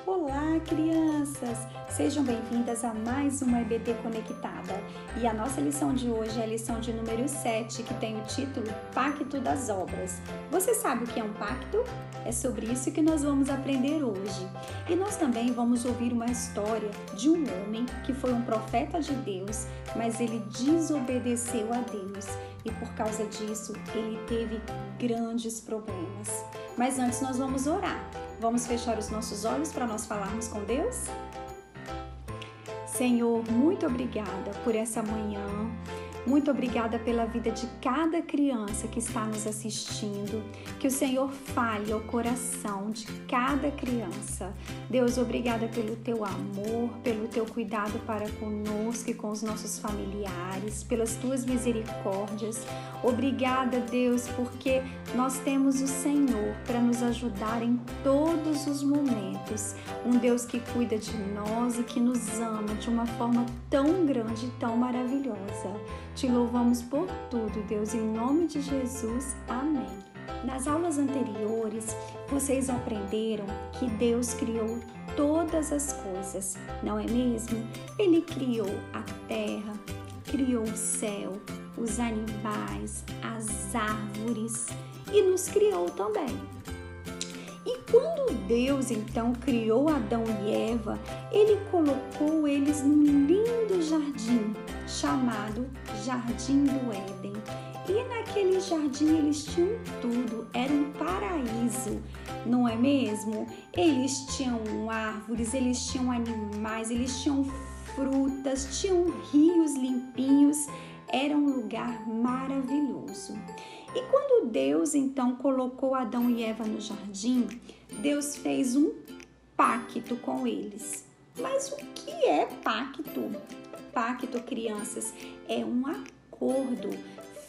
Olá, crianças! Sejam bem-vindas a mais uma EBD Conectada. E a nossa lição de hoje é a lição de número 7, que tem o título Pacto das Obras. Você sabe o que é um pacto? É sobre isso que nós vamos aprender hoje. E nós também vamos ouvir uma história de um homem que foi um profeta de Deus, mas ele desobedeceu a Deus. E por causa disso, ele teve grandes problemas. Mas antes nós vamos orar. Vamos fechar os nossos olhos para nós falarmos com Deus? Senhor, muito obrigada por essa manhã. Muito obrigada pela vida de cada criança que está nos assistindo. Que o Senhor fale ao coração de cada criança. Deus, obrigada pelo teu amor, pelo teu cuidado para conosco e com os nossos familiares, pelas tuas misericórdias. Obrigada, Deus, porque nós temos o Senhor para nos ajudar em todos os momentos. Um Deus que cuida de nós e que nos ama de uma forma tão grande e tão maravilhosa. Te louvamos por tudo, Deus, em nome de Jesus. Amém. Nas aulas anteriores, vocês aprenderam que Deus criou todas as coisas, não é mesmo? Ele criou a terra, criou o céu, os animais, as árvores e nos criou também. E quando Deus então criou Adão e Eva, ele colocou eles num lindo jardim chamado Jardim do Éden. E naquele jardim eles tinham tudo, era um paraíso, não é mesmo? Eles tinham árvores, eles tinham animais, eles tinham frutas, tinham rios limpinhos, era um lugar maravilhoso. E quando Deus então colocou Adão e Eva no jardim, Deus fez um pacto com eles. Mas o que é pacto? Pacto, crianças, é um acordo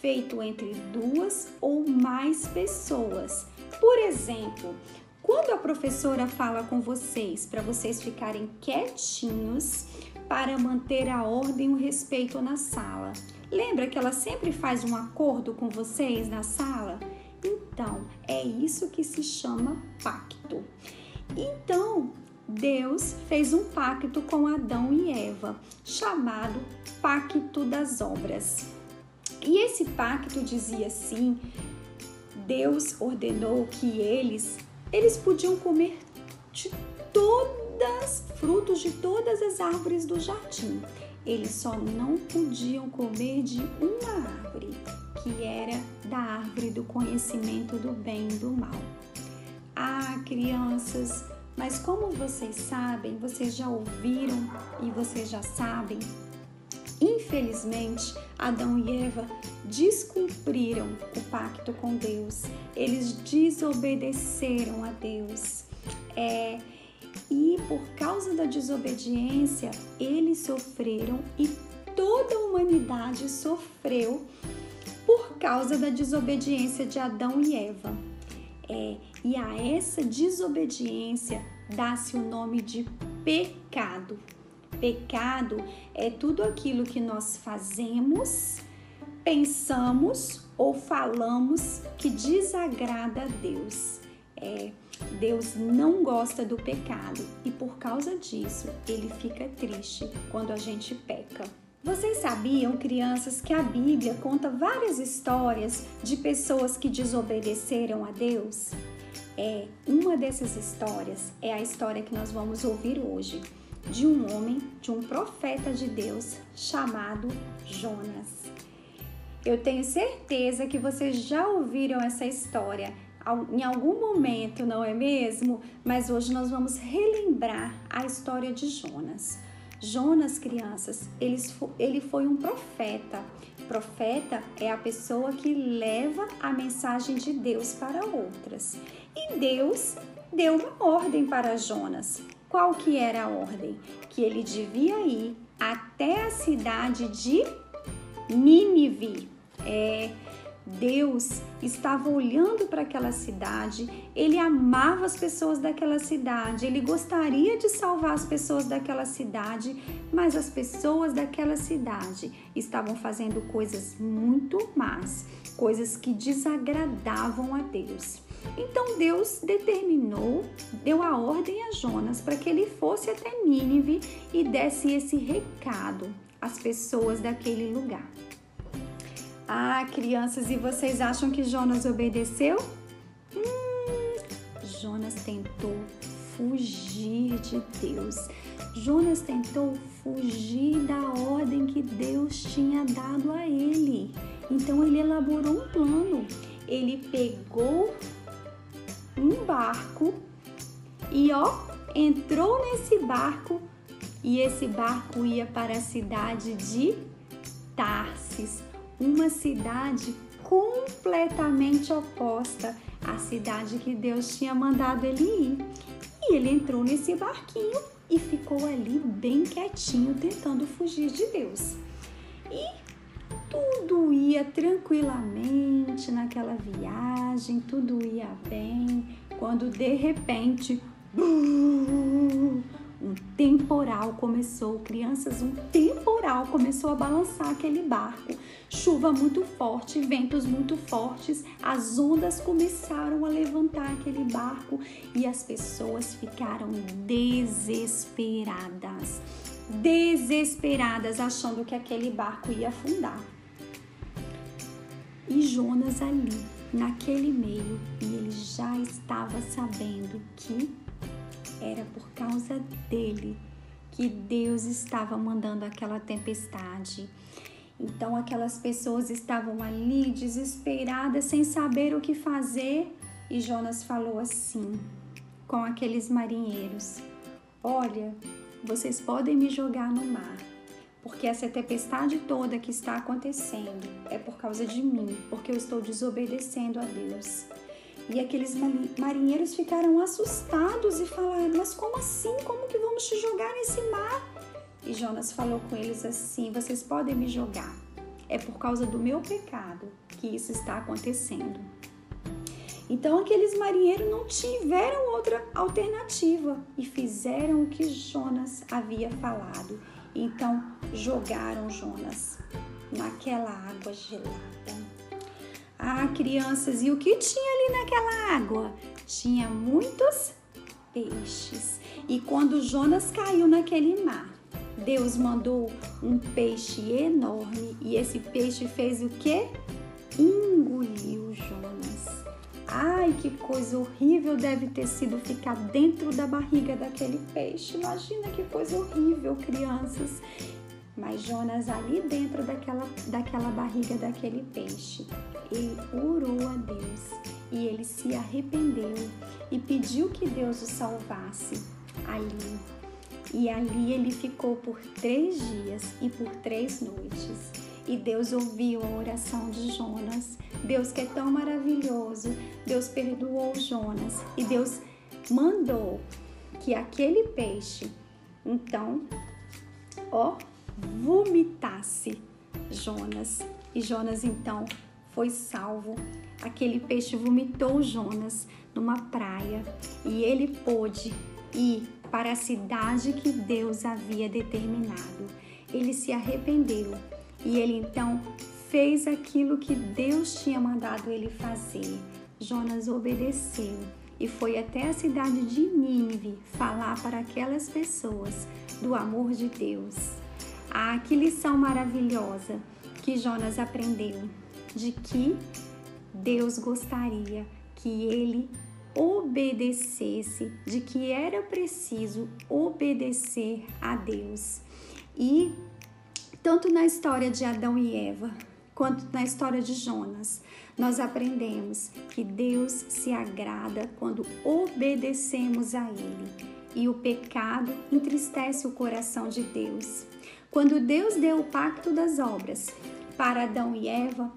feito entre duas ou mais pessoas. Por exemplo, quando a professora fala com vocês para vocês ficarem quietinhos para manter a ordem e o respeito na sala, lembra que ela sempre faz um acordo com vocês na sala? Então, é isso que se chama pacto. Então, Deus fez um pacto com Adão e Eva, chamado Pacto das Obras. E esse pacto dizia assim: Deus ordenou que eles podiam comer de frutos de todas as árvores do jardim. Eles só não podiam comer de uma árvore, que era da árvore do conhecimento do bem e do mal. Ah, crianças, mas como vocês sabem, vocês já ouviram e vocês já sabem, infelizmente, Adão e Eva descumpriram o pacto com Deus. Eles desobedeceram a Deus. E por causa da desobediência, eles sofreram e toda a humanidade sofreu por causa da desobediência de Adão e Eva. E a essa desobediência dá-se o nome de pecado. Pecado é tudo aquilo que nós fazemos, pensamos ou falamos que desagrada a Deus. Deus não gosta do pecado e por causa disso ele fica triste quando a gente peca. Vocês sabiam, crianças, que a Bíblia conta várias histórias de pessoas que desobedeceram a Deus? Uma dessas histórias é a história que nós vamos ouvir hoje, de um homem, de um profeta de Deus chamado Jonas. Eu tenho certeza que vocês já ouviram essa história em algum momento, não é mesmo? Mas hoje nós vamos relembrar a história de Jonas. Jonas, crianças, ele foi um profeta. Profeta é a pessoa que leva a mensagem de Deus para outras. E Deus deu uma ordem para Jonas. Qual que era a ordem? Que ele devia ir até a cidade de Nínive. Deus estava olhando para aquela cidade, ele amava as pessoas daquela cidade, ele gostaria de salvar as pessoas daquela cidade, mas as pessoas daquela cidade estavam fazendo coisas muito más, coisas que desagradavam a Deus. Então Deus deu a ordem a Jonas para que ele fosse até Nínive e desse esse recado às pessoas daquele lugar. Crianças, e vocês acham que Jonas obedeceu? Jonas tentou fugir de Deus. Jonas tentou fugir da ordem que Deus tinha dado a ele. Então ele elaborou um plano. Ele pegou um barco e entrou nesse barco, e esse barco ia para a cidade de Tarsis, uma cidade completamente oposta à cidade que Deus tinha mandado ele ir. E ele entrou nesse barquinho e ficou ali bem quietinho, tentando fugir de Deus. E tudo ia tranquilamente naquela viagem, tudo ia bem, quando de repente um temporal começou, crianças, um temporal começou a balançar aquele barco. Chuva muito forte, ventos muito fortes, as ondas começaram a levantar aquele barco e as pessoas ficaram desesperadas, achando que aquele barco ia afundar. E Jonas ali, naquele meio, e ele já estava sabendo que era por causa dele que Deus estava mandando aquela tempestade. Então aquelas pessoas estavam ali desesperadas, sem saber o que fazer, e Jonas falou assim com aqueles marinheiros: olha, vocês podem me jogar no mar, porque essa tempestade toda que está acontecendo é por causa de mim, porque eu estou desobedecendo a Deus. E aqueles marinheiros ficaram assustados e falaram: mas como assim? Como que vamos te jogar nesse mar? E Jonas falou com eles assim: vocês podem me jogar, é por causa do meu pecado que isso está acontecendo. Então aqueles marinheiros não tiveram outra alternativa e fizeram o que Jonas havia falado. Então jogaram Jonas naquela água gelada. Crianças, e o que tinha ali naquela água? Tinha muitos peixes. E quando Jonas caiu naquele mar, Deus mandou um peixe enorme, e esse peixe fez o quê? Engoliu Jonas. Que coisa horrível deve ter sido ficar dentro da barriga daquele peixe. Imagina que coisa horrível, crianças. Mas Jonas ali dentro daquela barriga daquele peixe, ele orou a Deus e ele se arrependeu e pediu que Deus o salvasse ali. E ali ele ficou por 3 dias e por 3 noites. E Deus ouviu a oração de Jonas. Deus, que é tão maravilhoso, Deus perdoou Jonas e Deus mandou que aquele peixe, então, vomitasse Jonas. E Jonas então foi salvo. Aquele peixe vomitou Jonas numa praia e ele pôde ir para a cidade que Deus havia determinado. Ele se arrependeu e ele então fez aquilo que Deus tinha mandado ele fazer. Jonas obedeceu e foi até a cidade de Nínive falar para aquelas pessoas do amor de Deus. Que lição maravilhosa que Jonas aprendeu, de que Deus gostaria que ele obedecesse, de que era preciso obedecer a Deus. E tanto na história de Adão e Eva, quanto na história de Jonas, nós aprendemos que Deus se agrada quando obedecemos a Ele. E o pecado entristece o coração de Deus. Quando Deus deu o pacto das obras para Adão e Eva,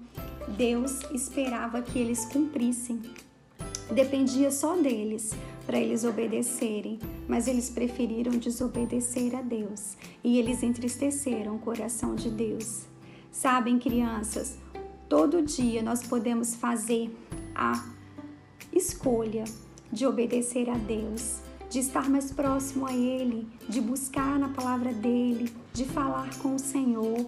Deus esperava que eles cumprissem. Dependia só deles para eles obedecerem, mas eles preferiram desobedecer a Deus e eles entristeceram o coração de Deus. Sabem, crianças, todo dia nós podemos fazer a escolha de obedecer a Deus, de estar mais próximo a Ele, de buscar na palavra dEle, de falar com o Senhor.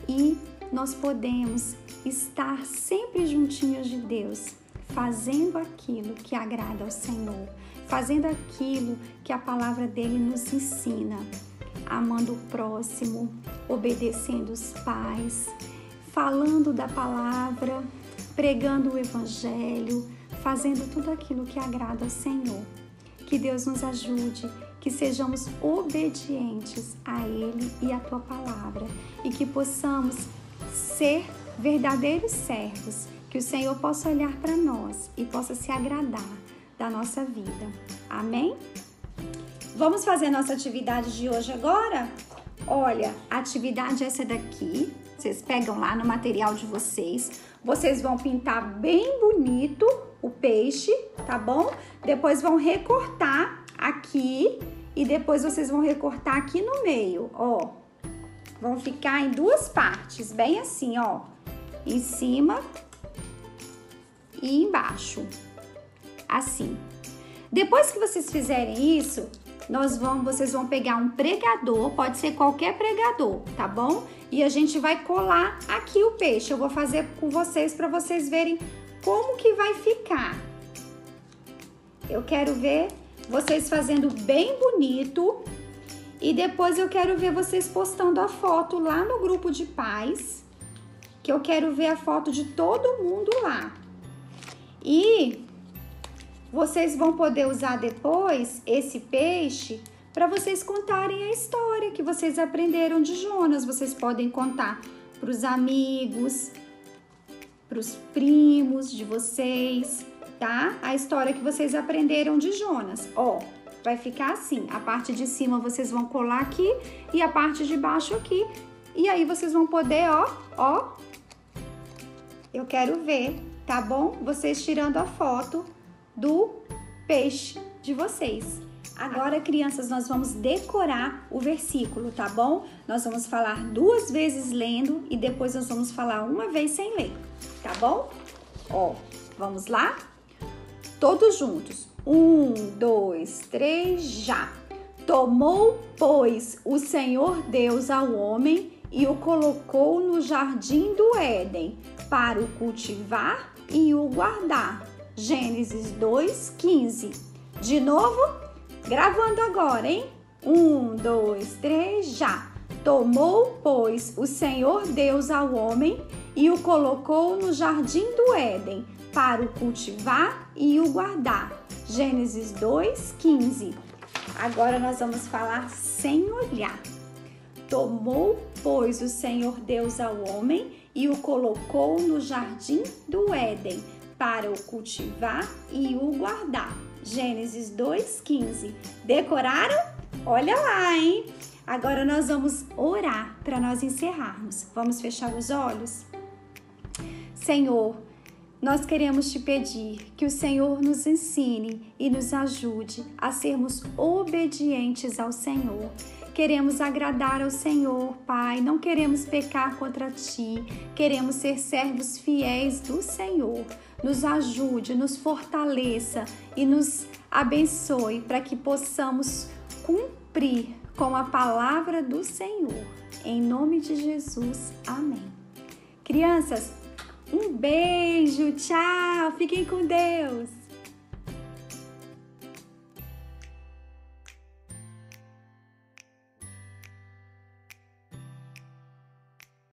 E nós podemos estar sempre juntinhos de Deus, fazendo aquilo que agrada ao Senhor, fazendo aquilo que a palavra dele nos ensina, amando o próximo, obedecendo os pais, falando da palavra, pregando o evangelho, fazendo tudo aquilo que agrada ao Senhor. Que Deus nos ajude, que sejamos obedientes a Ele e à Tua palavra e que possamos ser verdadeiros servos, que o Senhor possa olhar para nós e possa se agradar da nossa vida. Amém? Vamos fazer a nossa atividade de hoje agora? Olha, a atividade é essa daqui. Vocês pegam lá no material de vocês. Vocês vão pintar bem bonito o peixe, tá bom? Depois vão recortar aqui e depois vocês vão recortar aqui no meio, ó. Vão ficar em duas partes, bem assim, ó. Em cima e embaixo. Assim. Depois que vocês fizerem isso, vocês vão pegar um pregador, pode ser qualquer pregador, tá bom? E a gente vai colar aqui o peixe. Eu vou fazer com vocês para vocês verem como que vai ficar. Eu quero ver vocês fazendo bem bonito e depois eu quero ver vocês postando a foto lá no grupo de pais, que eu quero ver a foto de todo mundo lá. E vocês vão poder usar depois esse peixe para vocês contarem a história que vocês aprenderam de Jonas. Vocês podem contar para os amigos, para os primos de vocês, tá? A história que vocês aprenderam de Jonas. Ó, vai ficar assim. A parte de cima vocês vão colar aqui e a parte de baixo aqui. E aí vocês vão poder, ó. Eu quero ver, tá bom? Vocês tirando a foto do peixe de vocês. Agora, crianças, nós vamos decorar o versículo, tá bom? Nós vamos falar 2 vezes lendo e depois nós vamos falar 1 vez sem ler, tá bom? Ó, vamos lá? Todos juntos. 1, 2, 3, já! Tomou, pois, o Senhor Deus ao homem e o colocou no jardim do Éden para o cultivar e o guardar. Gênesis 2:15. De novo, gravando agora, hein? 1, 2, 3, já! Tomou, pois, o Senhor Deus ao homem e o colocou no jardim do Éden para o cultivar e o guardar. Gênesis 2:15. Agora nós vamos falar sem olhar. Tomou, pois, o Senhor Deus ao homem e o colocou no jardim do Éden para o cultivar e o guardar. Gênesis 2:15. Decoraram? Olha lá, hein? Agora nós vamos orar para nós encerrarmos. Vamos fechar os olhos? Senhor, nós queremos te pedir que o Senhor nos ensine e nos ajude a sermos obedientes ao Senhor. Queremos agradar ao Senhor, Pai, não queremos pecar contra Ti, queremos ser servos fiéis do Senhor. Nos ajude, nos fortaleça e nos abençoe para que possamos cumprir com a palavra do Senhor. Em nome de Jesus, amém. Crianças, um beijo, tchau, fiquem com Deus.